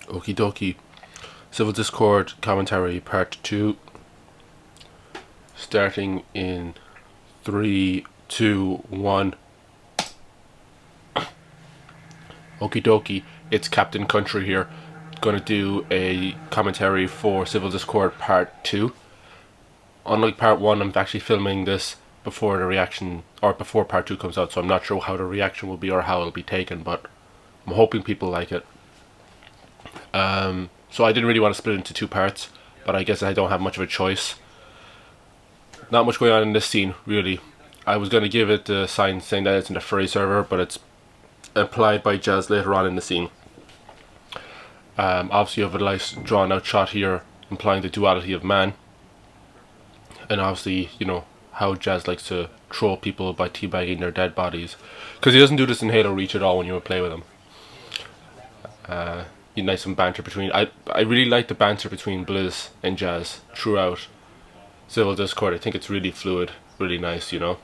Okie dokie. Civil Discord commentary part 2. Starting in 3, 2, 1. Okie dokie. It's Captain Country here. Gonna do a commentary for Civil Discord part 2. Unlike part 1, I'm actually filming this before the reaction, or before part 2 comes out, so I'm not sure how the reaction will be or how it'll be taken, but I'm hoping people like it. So I didn't really want to split it into 2 parts, but I guess I don't have much of a choice. Not much going on in this scene, really. I was going to give it a sign saying that it's in the furry server, but it's implied by Jazz later on in the scene. Obviously you have a nice drawn out shot here implying the duality of man. And obviously, you know, how Jazz likes to troll people by teabagging their dead bodies. Because he doesn't do this in Halo Reach at all when you play with him. Nice some banter between... I really like the banter between Blizz and Jazz throughout Civil Discord. I think it's really fluid, really nice, you know.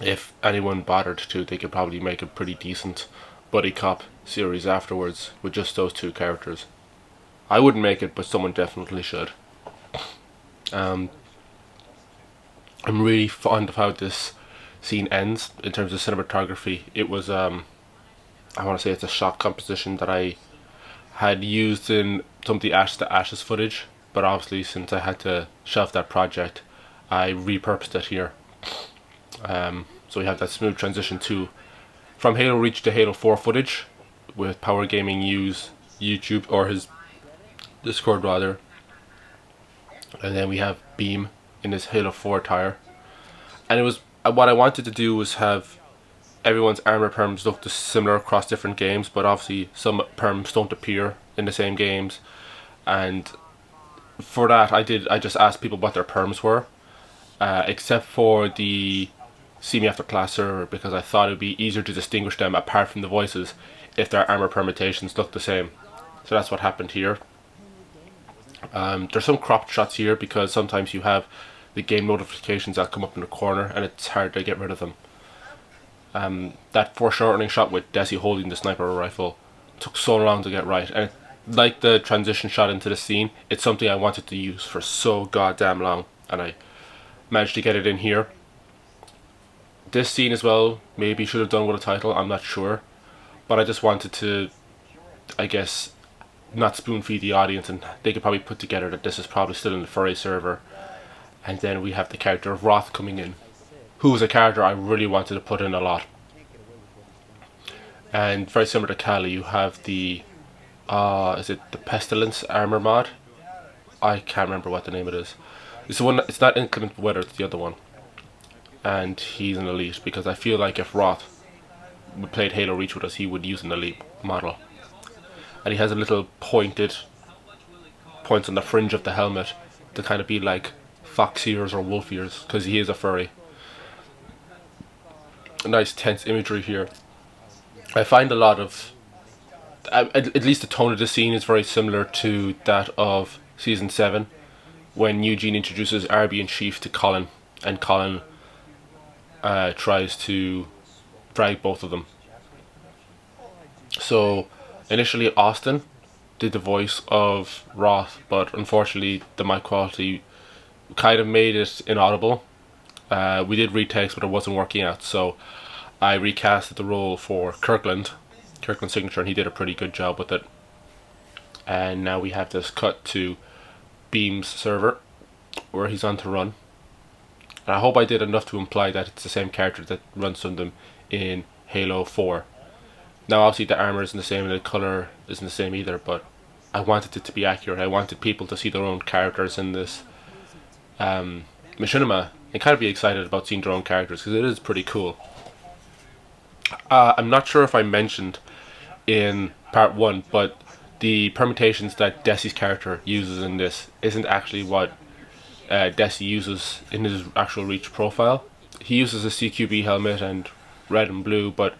If anyone bothered to, they could probably make a pretty decent buddy cop series afterwards with just those 2 characters. I wouldn't make it, but someone definitely should. I'm really fond of how this scene ends in terms of cinematography. It was I want to say it's a shot composition that I had used in some of the Ashes to Ashes footage, but obviously since I had to shelf that project, I repurposed it here. So we have that smooth transition from Halo Reach to Halo 4 footage, with Power Gaming use YouTube, or his Discord rather, and then we have Beam in his Halo 4 attire. And it was what I wanted to do was have everyone's armor perms look similar across different games, but obviously some perms don't appear in the same games, and for that I just asked people what their perms were, except for the See Me After Class server, because I thought it would be easier to distinguish them apart from the voices if their armor permutations look the same. So that's what happened here. There's some cropped shots here because sometimes you have the game notifications that come up in the corner and it's hard to get rid of them. That foreshortening shot with Desi holding the sniper rifle took so long to get right, and like the transition shot into the scene, it's something I wanted to use for so goddamn long, and I managed to get it in here. This scene as well, maybe should have done with a title, I'm not sure, but I just wanted to, I guess, not spoon feed the audience, and they could probably put together that this is probably still in the furry server. And then we have the character of Roth coming in, who is a character I really wanted to put in a lot. And very similar to Kali, you have the is it the Pestilence armor mod? I can't remember what the name it is. It's the one. It's not Inclement Weather. It's the other one. And he's an elite, because I feel like if Roth played Halo Reach with us, he would use an elite model. And he has a little points on the fringe of the helmet to kind of be like fox ears or wolf ears, because he is a furry. A nice tense imagery here. I find a lot of, at least the tone of the scene is very similar to that of Season 7, when Eugene introduces Arby and Chief to Colin, and Colin tries to drag both of them. So initially Austin did the voice of Roth, but unfortunately the mic quality kind of made it inaudible. We did retakes, but it wasn't working out, so I recasted the role for Kirkland's signature, and he did a pretty good job with it. And now we have this cut to Beam's server, where he's on to run. And I hope I did enough to imply that it's the same character that runs from them in Halo 4. Now obviously the armor isn't the same and the colour isn't the same either, but I wanted it to be accurate. I wanted people to see their own characters in this machinima and kind of be excited about seeing their own characters, because it is pretty cool. I'm not sure if I mentioned in part 1, but the permutations that Desi's character uses in this isn't actually what Desi uses in his actual Reach profile. He uses a CQB helmet and red and blue, but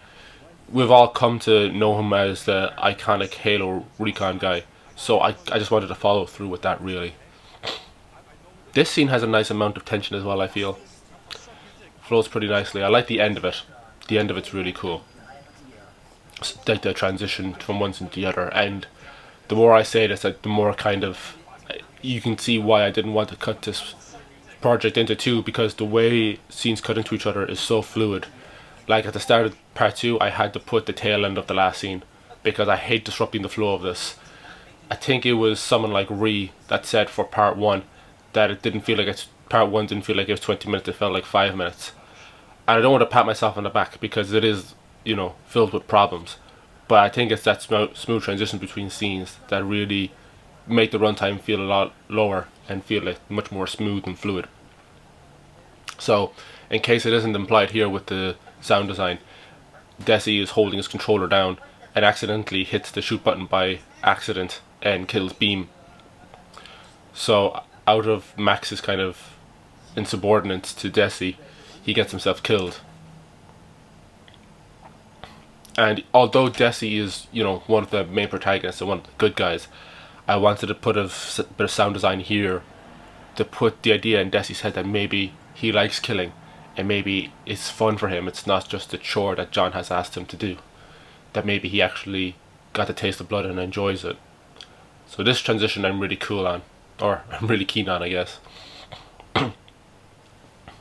we've all come to know him as the iconic Halo Recon guy, so I just wanted to follow through with that, really. This scene has a nice amount of tension as well, I feel. Flows pretty nicely. I like the end of it. The end of it's really cool. like the transition from one into the other. And the more I say this, like, the more kind of you can see why I didn't want to cut this project into two, because the way scenes cut into each other is so fluid. Like at the start of part two, I had to put the tail end of the last scene because I hate disrupting the flow of this. I think it was someone like Ree that said for part one that it didn't feel like part one didn't feel like it was 20 minutes, it felt like 5 minutes. And I don't want to pat myself on the back because it is, filled with problems. But I think it's that smooth transition between scenes that really make the runtime feel a lot lower and feel like much more smooth and fluid. So, in case it isn't implied here with the sound design, Desi is holding his controller down and accidentally hits the shoot button by accident and kills Beam. So, out of Max's kind of insubordinance to Desi, he gets himself killed. And although Desi is, one of the main protagonists and one of the good guys, I wanted to put a bit of sound design here to put the idea in Desi's head that maybe he likes killing and maybe it's fun for him. It's not just a chore that John has asked him to do. That maybe he actually got the taste of blood and enjoys it. So this transition I'm really cool on, or I'm really keen on, I guess.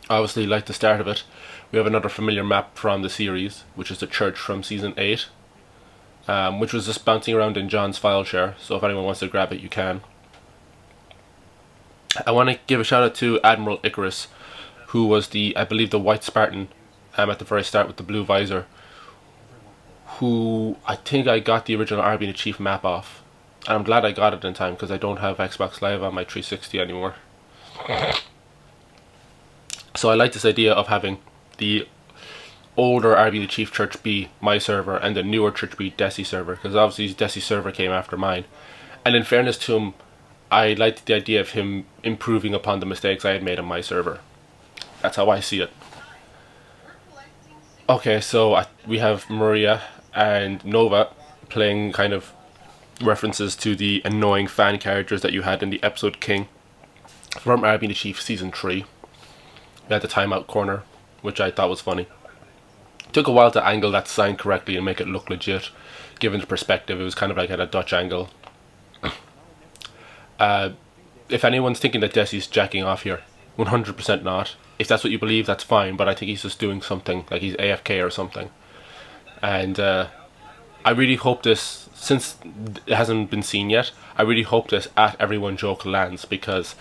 Obviously, like the start of it, we have another familiar map from the series, which is the church from season 8, which was just bouncing around in John's file share, so if anyone wants to grab it, you can. I want to give a shout out to Admiral Icarus, who was I believe the White Spartan at the very start with the blue visor, who I think I got the original Army and the Chief map off. And I'm glad I got it in time because I don't have Xbox Live on my 360 anymore. So I like this idea of having the older RB the Chief Church be my server and the newer Church be Desi server, because obviously Desi server came after mine. And in fairness to him, I liked the idea of him improving upon the mistakes I had made on my server. That's how I see it. Okay, so we have Maria and Nova playing kind of references to the annoying fan characters that you had in the episode King from RB the Chief season 3. We had the timeout corner, which I thought was funny. It took a while to angle that sign correctly and make it look legit. Given the perspective, it was kind of like at a Dutch angle. If anyone's thinking that Desi's jacking off here, 100% not. If that's what you believe, that's fine, but I think he's just doing something, like he's AFK or something. And I really hope this, since it hasn't been seen yet, I really hope this at everyone joke lands, because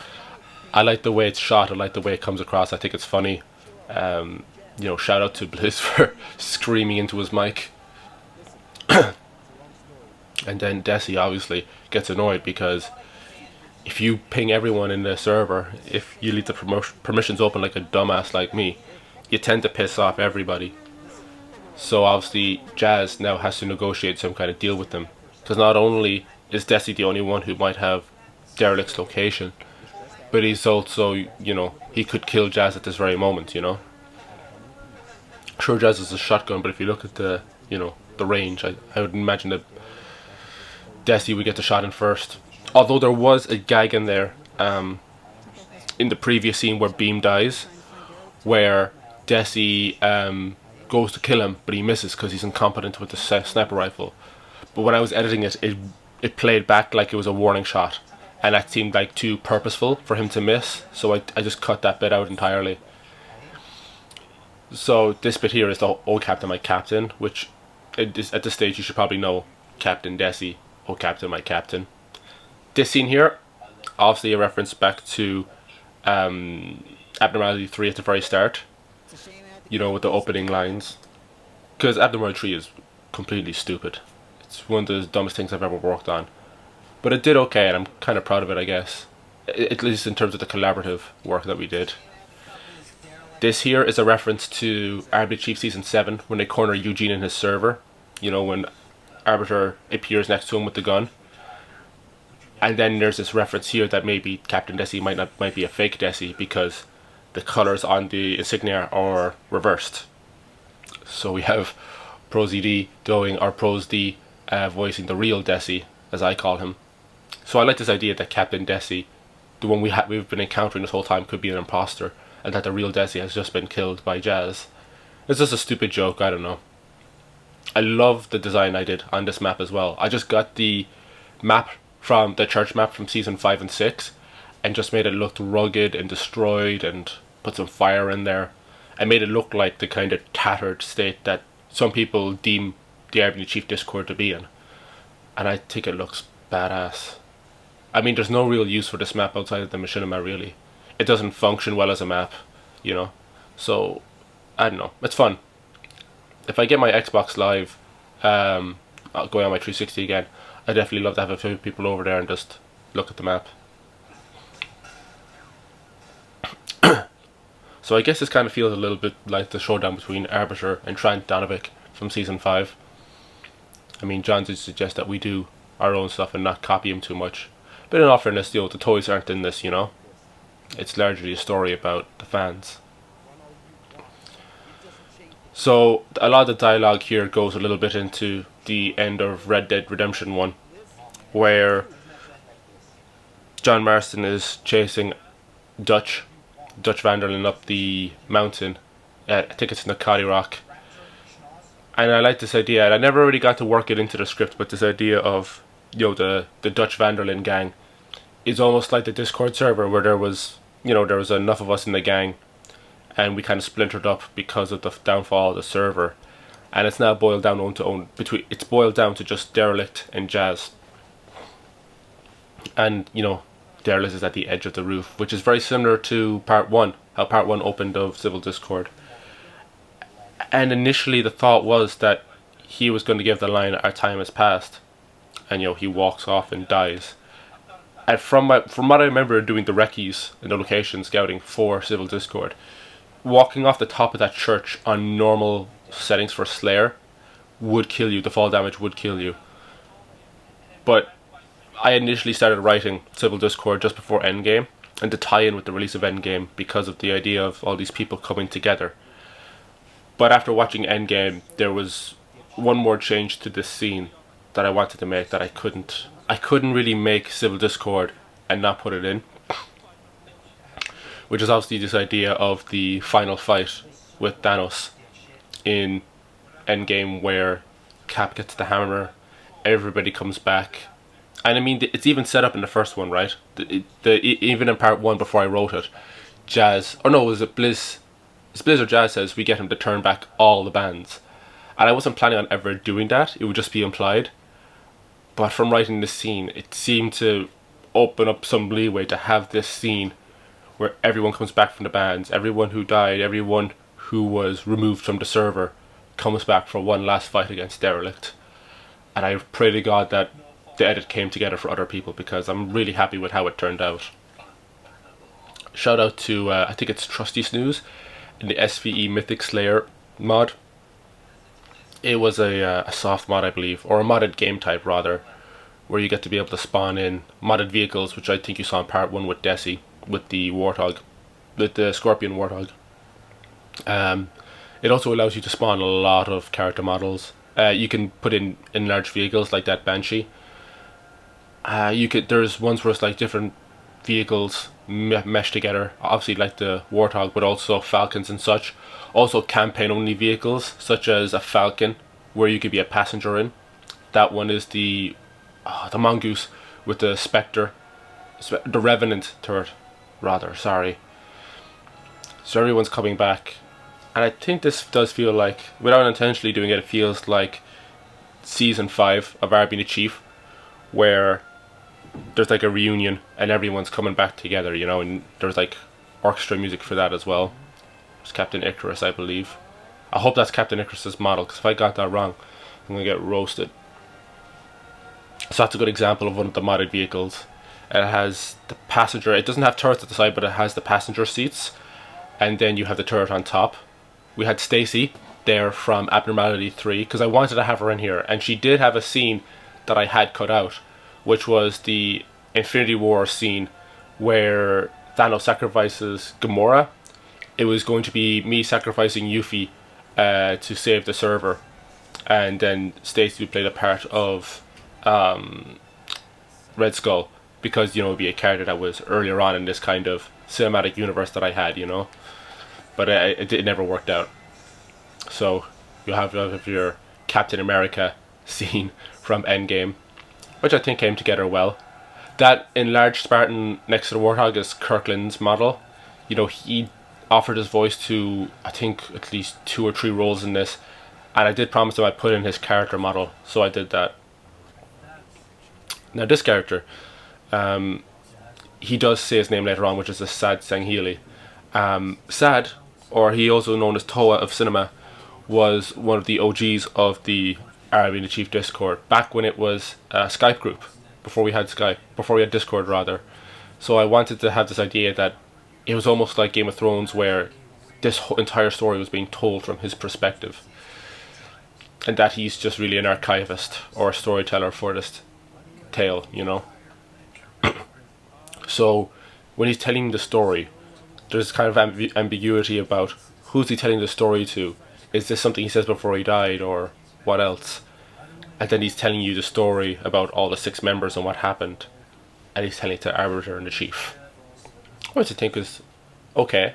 I like the way it's shot, I like the way it comes across, I think it's funny. Shout out to Blizz for screaming into his mic. And then Desi obviously gets annoyed because if you ping everyone in the server, if you leave the permissions open like a dumbass like me, you tend to piss off everybody. So obviously Jazz now has to negotiate some kind of deal with them, because not only is Desi the only one who might have Derelict's location, but he's also, he could kill Jazz at this very moment, Sure, Jazz is a shotgun, but if you look at the range, I would imagine that Desi would get the shot in first. Although there was a gag in there, in the previous scene where Beam dies, where Desi goes to kill him, but he misses because he's incompetent with the sniper rifle. But when I was editing it, it played back like it was a warning shot, and that seemed like too purposeful for him to miss, so I just cut that bit out entirely. So this bit here is the "Oh Captain, my Captain," which at this stage you should probably know Captain Desi, "Oh Captain, my Captain." This scene here, obviously a reference back to Abnormality 3 at the very start, with the opening lines, because Abnormality 3 is completely stupid. It's one of the dumbest things I've ever worked on, but it did okay and I'm kind of proud of it, I guess, at least in terms of the collaborative work that we did. This here is a reference to Arbiter Chief Season 7 when they corner Eugene in his server, when Arbiter appears next to him with the gun. And then there's this reference here that maybe Captain Desi might be a fake Desi because the colours on the insignia are reversed. So we have ProZD voicing the real Desi, as I call him. So I like this idea that Captain Desi, the one we've been encountering this whole time, could be an imposter, and that the real Desi has just been killed by Jazz. It's just a stupid joke, I don't know. I love the design I did on this map as well. I just got the map from the church map from season 5 and 6 and just made it look rugged and destroyed and put some fire in there. I made it look like the kind of tattered state that some people deem the Arbany Chief Discord to be in. And I think it looks badass. I mean, there's no real use for this map outside of the machinima, really. It doesn't function well as a map, you know. So, I don't know. It's fun. If I get my Xbox Live going on my 360 again, I definitely love to have a few people over there and just look at the map. So I guess this kind of feels a little bit like the showdown between Arbiter and Trant Donovic from season 5. I mean, John did suggest that we do our own stuff and not copy him too much. But in all fairness, the toys aren't in this, you know. It's largely a story about the fans. So a lot of the dialogue here goes a little bit into the end of Red Dead Redemption 1, where John Marston is chasing Dutch Vanderlyn up the mountain. I think it's Nakati Rock. And I like this idea, and I never really got to work it into the script, but this idea of, you know, the Dutch Vanderlyn gang is almost like the Discord server where there was enough of us in the gang and we kind of splintered up because of the downfall of the server, and it's now boiled down it's boiled down to just Derelict and Jazz. And, you know, Derelict is at the edge of the roof, which is very similar to part 1, how part 1 opened of Civil Discord. And initially the thought was that he was going to give the line, "Our time has passed," and, you know, he walks off and dies. And from what I remember doing the recce's and the location scouting for Civil Discord, walking off the top of that church on normal settings for Slayer would kill you. The fall damage would kill you. But I initially started writing Civil Discord just before Endgame, and to tie in with the release of Endgame because of the idea of all these people coming together. But after watching Endgame, there was one more change to this scene that I wanted to make that I couldn't really make Civil Discord and not put it in. Which is obviously this idea of the final fight with Thanos in Endgame, where Cap gets the hammer, everybody comes back. And I mean, it's even set up in the first one, right? Even in part 1 before I wrote it, Jazz, or no, was it Blizz? It's Blizz or Jazz says we get him to turn back all the bands. And I wasn't planning on ever doing that, it would just be implied. But from writing this scene, it seemed to open up some leeway to have this scene where everyone comes back from the bands, everyone who died, everyone who was removed from the server comes back for one last fight against Derelict. And I pray to God that the edit came together for other people, because I'm really happy with how it turned out. Shout out to, I think it's Trusty Snooze in the SVE Mythic Slayer mod. It was a soft mod, I believe, or a modded game type rather, where you get to be able to spawn in modded vehicles, which I think you saw in part 1 with Desi, with the Warthog, with the Scorpion Warthog. It also allows you to spawn a lot of character models. You can put in enlarged vehicles like that Banshee. There's ones where it's like different vehicles meshed together, obviously like the Warthog, but also Falcons and such. Also campaign only vehicles, such as a Falcon where you could be a passenger in. That one is the Mongoose with the Spectre, the Revenant turret rather, sorry. So everyone's coming back, and I think this does feel like, without intentionally doing it, it feels like season 5 of Arbany Chief, where there's like a reunion and everyone's coming back together, you know, and there's like orchestra music for that as well. It's Captain Icarus, I believe. I hope that's Captain Icarus's model, because if I got that wrong, I'm gonna get roasted. So that's a good example of one of the modded vehicles. It has the passenger, it doesn't have turrets at the side, but it has the passenger seats, and then you have the turret on top. We had Stacy there from Abnormality 3, because I wanted to have her in here, and she did have a scene that I had cut out, which was the Infinity War scene where Thanos sacrifices Gamora. It was going to be me sacrificing Yuffie to save the server, and then Stacy would play the part of Red Skull, because, you know, it'd be a character that was earlier on in this kind of cinematic universe that I had, you know. But it never worked out. So you'll have your Captain America scene from Endgame, which I think came together well. That enlarged Spartan next to the Warthog is Kirkland's model. He offered his voice to, I think, at least 2 or 3 roles in this, and I did promise him I'd put in his character model, so I did that. Now this character, he does say his name later on, which is Asad Sangheili. Sad, or he also known as Toa of cinema, was one of the OGs of the Arabian the Chief Discord back when it was a Skype group, before we had Discord rather. So I wanted to have this idea that it was almost like Game of Thrones, where this entire story was being told from his perspective, and that he's just really an archivist or a storyteller for this tale, So when he's telling the story, there's kind of ambiguity about who's he telling the story to. Is this something he says before he died, or what else? And then he's telling you the story about all the 6 members and what happened, and he's telling it to Arbiter and the Chief, which I think is okay.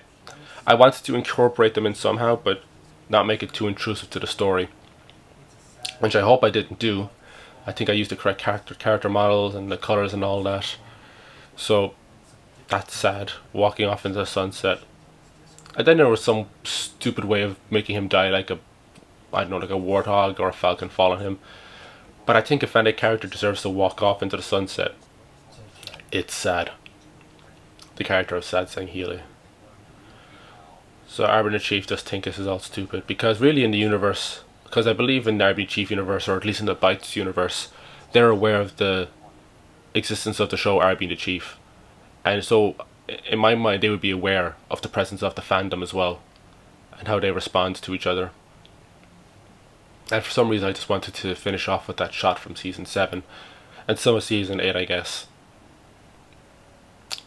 I wanted to incorporate them in somehow, but not make it too intrusive to the story, which I hope I didn't do. I think I used the correct character models and the colours and all that. So that's sad, walking off into the sunset. And then there was some stupid way of making him die, like a warthog or a falcon fall on him. But I think if any character deserves to walk off into the sunset, it's Sad. The character of Sad Sangheili. So Arbiter Chief just think this is all stupid, because really in the universe, because I believe in the Arbiter Chief universe, or at least in the Bytes universe, they're aware of the existence of the show Arbiter Chief. And so in my mind they would be aware of the presence of the fandom as well, and how they respond to each other. And for some reason I just wanted to finish off with that shot from season 7 and some of season 8, I guess.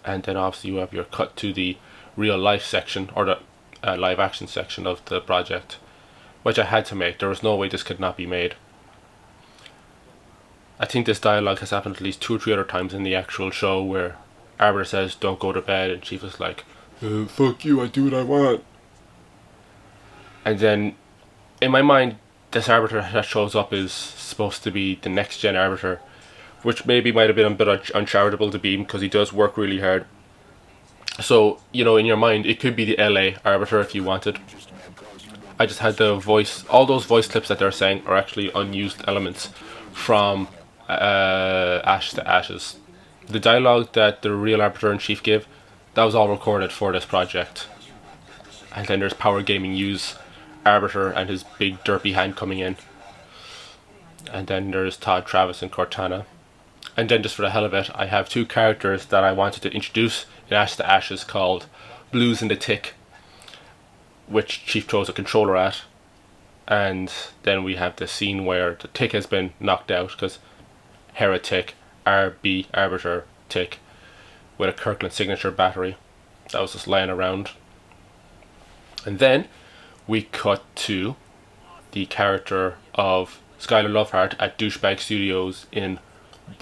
And then obviously you have your cut to the real life section, or the live action section of the project, which I had to make. There was no way this could not be made. I think this dialogue has happened at least 2 or 3 other times in the actual show, where Arbiter says don't go to bed and Chief is like, fuck you, I do what I want. And then in my mind this Arbiter that shows up is supposed to be the next gen Arbiter, which maybe might have been a bit uncharitable to Beam, because he does work really hard. So in your mind it could be the LA Arbiter if you wanted. I just had the voice, all those voice clips that they're saying are actually unused elements from Ash to Ashes. The dialogue that the real Arbiter and Chief give, that was all recorded for this project. And then there's Power Gaming use Arbiter and his big derpy hand coming in. And then there's Todd, Travis and Cortana. And then just for the hell of it, I have 2 characters that I wanted to introduce in Ash to Ashes called Blues and the Tick, which Chief throws a controller at. And then we have the scene where the Tick has been knocked out, because Hera Tick, RB Arbiter Tick, with a Kirkland signature battery that was just lying around. And then we cut to the character of Skylar Loveheart at Douchebag Studios in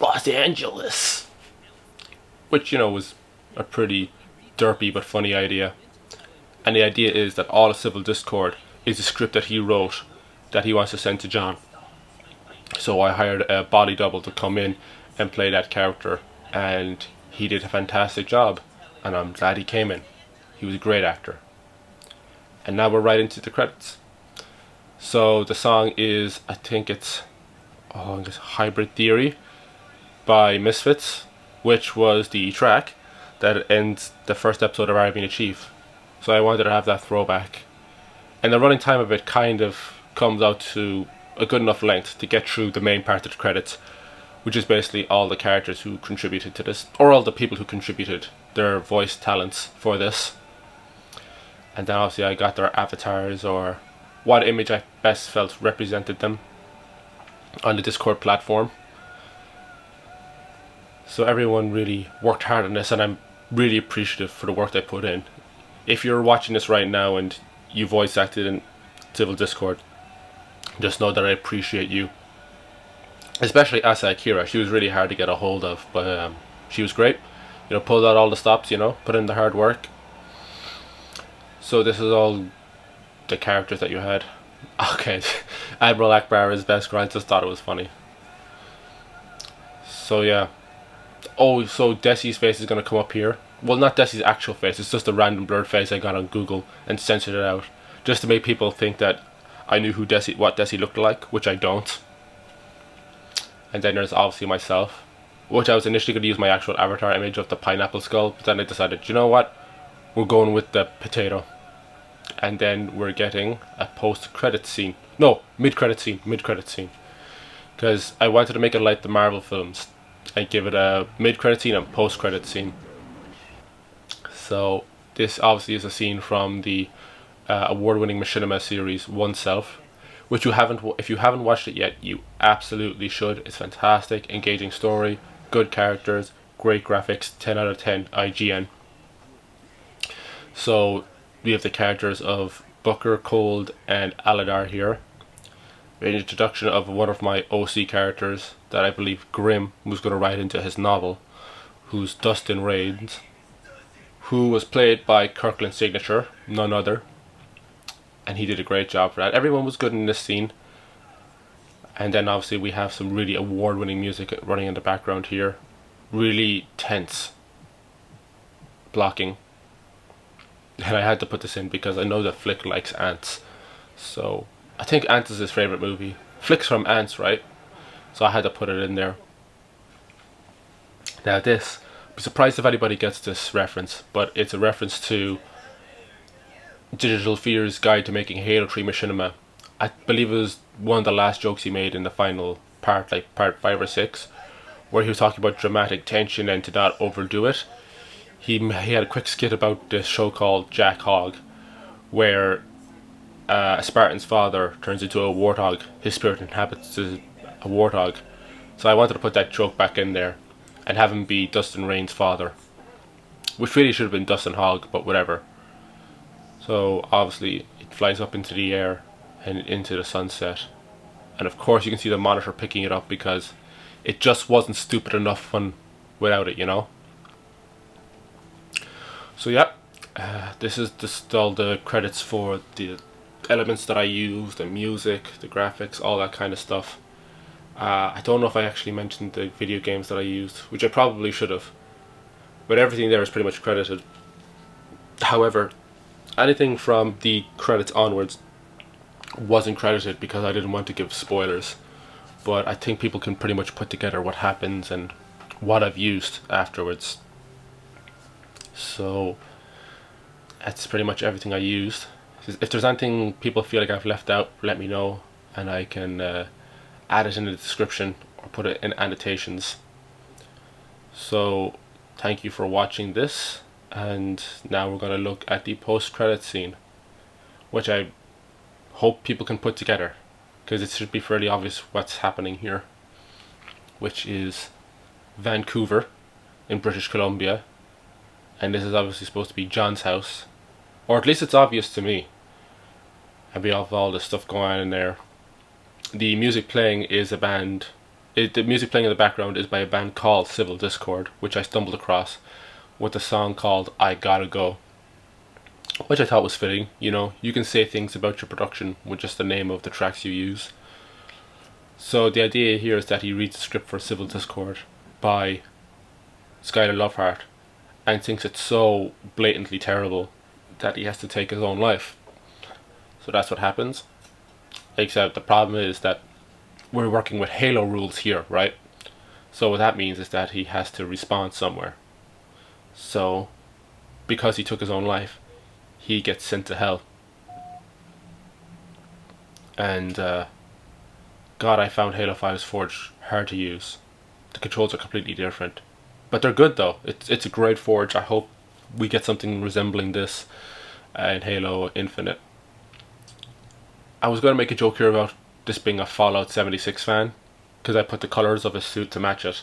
Los Angeles, which was a pretty derpy but funny idea. And the idea is that all of Civil Discord is a script that he wrote that he wants to send to John. So I hired a body double to come in and play that character, and he did a fantastic job, and I'm glad he came in. He was a great actor. And now we're right into the credits. So the song is, I think it's Hybrid Theory by Misfits, which was the track that ends the first episode of Arabian Chief. So I wanted to have that throwback. And the running time of it kind of comes out to a good enough length to get through the main part of the credits, which is basically all the characters who contributed to this, or all the people who contributed their voice talents for this. And then obviously I got their avatars, or what image I best felt represented them on the Discord platform. So everyone really worked hard on this, and I'm really appreciative for the work they put in. If you're watching this right now and you voice acted in Civil Discord, just know that I appreciate you. Especially Asa Akira, she was really hard to get a hold of, but she was great. Pulled out all the stops, put in the hard work. So this is all the characters that you had. Okay, Admiral Akbar is Beskar. I just thought it was funny. So yeah. Oh, so Desi's face is gonna come up here. Well, not Desi's actual face. It's just a random blurred face I got on Google and censored it out, just to make people think that I knew what Desi looked like, which I don't. And then there's obviously myself, which I was initially going to use my actual avatar image of the pineapple skull, but then I decided, you know what, we're going with the potato. And then we're getting a post-credit scene. No, mid-credit scene. Because I wanted to make it like the Marvel films and give it a mid-credit scene and post-credit scene. So this obviously is a scene from the award-winning Machinima series Oneself, which if you haven't watched it yet, you absolutely should. It's fantastic, engaging story, good characters, great graphics, 10 out of 10 IGN. So we have the characters of Booker, Cold, and Aladar here. An introduction of one of my OC characters that I believe Grimm was going to write into his novel, who's Dustin Raines, who was played by Kirkland's signature, none other, and he did a great job for that. Everyone was good in this scene. And then obviously we have some really award-winning music running in the background here. Really tense blocking. And I had to put this in because I know that Flick likes Ants. So I think Ants is his favourite movie. Flick's from Ants, right? So I had to put it in there. Now this, I'd be surprised if anybody gets this reference, but it's a reference to Digital Fear's Guide to Making Halo 3 Machinima. I believe it was one of the last jokes he made in the final part, like part 5 or 6, where he was talking about dramatic tension and to not overdo it. He had a quick skit about this show called Jack Hogg, where a Spartan's father turns into a warthog. His spirit inhabits a warthog. So I wanted to put that joke back in there and have him be Dustin Raines' father, which really should have been Dustin Hogg, but whatever. So obviously it flies up into the air and into the sunset, and of course you can see the monitor picking it up because it just wasn't stupid enough fun without it, you know. So yeah, this is just all the credits for the elements that I used, the music, the graphics, all that kind of stuff. I don't know if I actually mentioned the video games that I used, which I probably should have, but everything there is pretty much credited. However, anything from the credits onwards wasn't credited because I didn't want to give spoilers, but I think people can pretty much put together what happens and what I've used afterwards. So that's pretty much everything I used. If there's anything people feel like I've left out, let me know and I can add it in the description or put it in annotations. So thank you for watching this, and now we're going to look at the post-credit scene, which I hope people can put together because it should be fairly obvious what's happening here, which is Vancouver in British Columbia, and this is obviously supposed to be John's house, or at least it's obvious to me, and we have all this stuff going on in there. The music playing is a band, the music playing in the background is by a band called Civil Discord, which I stumbled across with a song called I Gotta Go, which I thought was fitting. You know, you can say things about your production with just the name of the tracks you use. So the idea here is that he reads the script for Civil Discord by Skylar Loveheart and thinks it's so blatantly terrible that he has to take his own life. So that's what happens. Except the problem is that we're working with Halo rules here, right? So what that means is that he has to respawn somewhere. So because he took his own life, he gets sent to hell. And God, I found Halo 5's Forge hard to use. The controls are completely different, but they're good though. It's a great Forge. I hope we get something resembling this in Halo Infinite. I was going to make a joke here about this being a Fallout 76 fan because I put the colours of his suit to match it,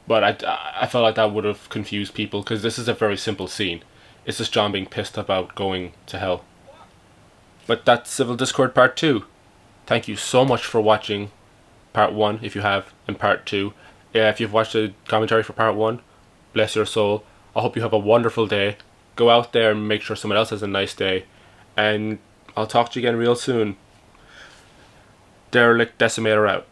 but I felt like that would have confused people because this is a very simple scene. It's just John being pissed about going to hell. But that's Civil Discord Part 2. Thank you so much for watching Part 1 if you have, and Part 2. If you've watched the commentary for Part 1, bless your soul. I hope you have a wonderful day. Go out there and make sure someone else has a nice day. And I'll talk to you again real soon. Derelict Decimator out.